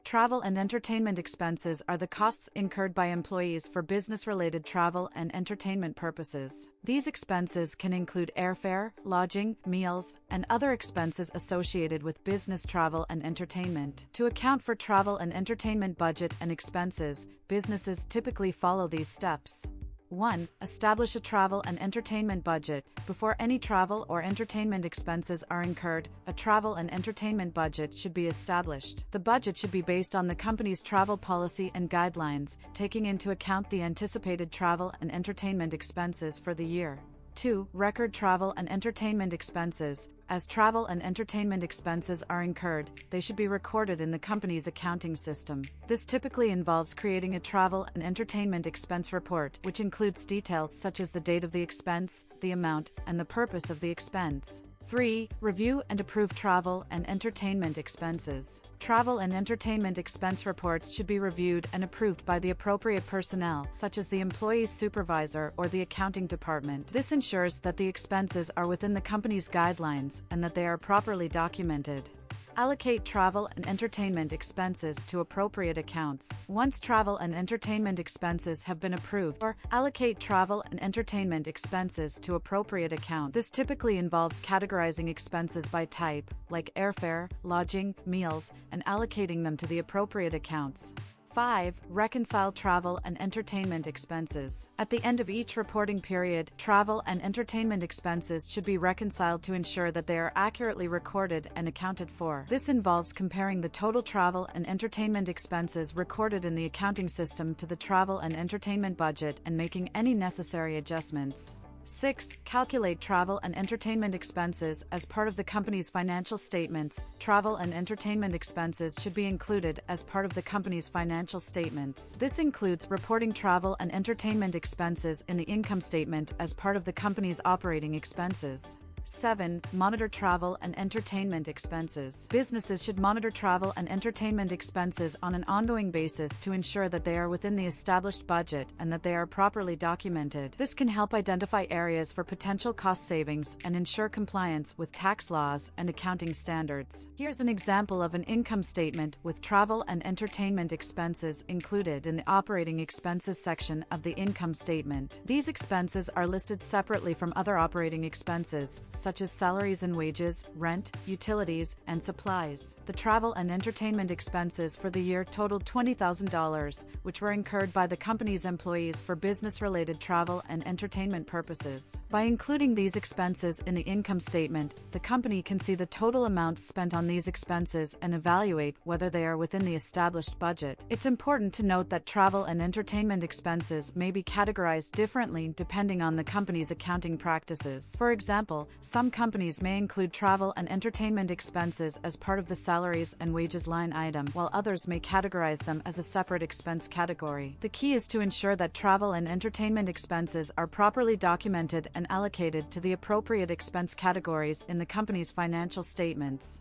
Travel and entertainment expenses are the costs incurred by employees for business-related travel and entertainment purposes. These expenses can include airfare, lodging, meals, and other expenses associated with business travel and entertainment. To account for travel and entertainment budget and expenses, businesses typically follow these steps. 1. Establish a travel and entertainment budget. Before any travel or entertainment expenses are incurred, a travel and entertainment budget should be established. The budget should be based on the company's travel policy and guidelines, taking into account the anticipated travel and entertainment expenses for the year. 2. Record travel and entertainment expenses. As travel and entertainment expenses are incurred, they should be recorded in the company's accounting system. This typically involves creating a travel and entertainment expense report, which includes details such as the date of the expense, the amount, and the purpose of the expense. 3. Review and approve travel and entertainment expenses. Travel and entertainment expense reports should be reviewed and approved by the appropriate personnel, such as the employee's supervisor or the accounting department. This ensures that the expenses are within the company's guidelines and that they are properly documented. Allocate travel and entertainment expenses to appropriate accounts. Once travel and entertainment expenses have been approved, or allocate travel and entertainment expenses to appropriate account. This typically involves categorizing expenses by type, like airfare, lodging, meals, and allocating them to the appropriate accounts. 5. Reconcile travel and entertainment expenses. At the end of each reporting period, travel and entertainment expenses should be reconciled to ensure that they are accurately recorded and accounted for. This involves comparing the total travel and entertainment expenses recorded in the accounting system to the travel and entertainment budget and making any necessary adjustments. 6. Calculate travel and entertainment expenses as part of the company's financial statements. Travel and entertainment expenses should be included as part of the company's financial statements. This includes reporting travel and entertainment expenses in the income statement as part of the company's operating expenses. 7. Monitor travel and entertainment expenses. Businesses should monitor travel and entertainment expenses on an ongoing basis to ensure that they are within the established budget and that they are properly documented. This can help identify areas for potential cost savings and ensure compliance with tax laws and accounting standards. Here's an example of an income statement with travel and entertainment expenses included in the operating expenses section of the income statement. These expenses are listed separately from other operating expenses, such as salaries and wages, rent, utilities, and supplies. The travel and entertainment expenses for the year totaled $20,000, which were incurred by the company's employees for business-related travel and entertainment purposes. By including these expenses in the income statement, the company can see the total amount spent on these expenses and evaluate whether they are within the established budget. It's important to note that travel and entertainment expenses may be categorized differently depending on the company's accounting practices. For example, some companies may include travel and entertainment expenses as part of the salaries and wages line item, while others may categorize them as a separate expense category. The key is to ensure that travel and entertainment expenses are properly documented and allocated to the appropriate expense categories in the company's financial statements.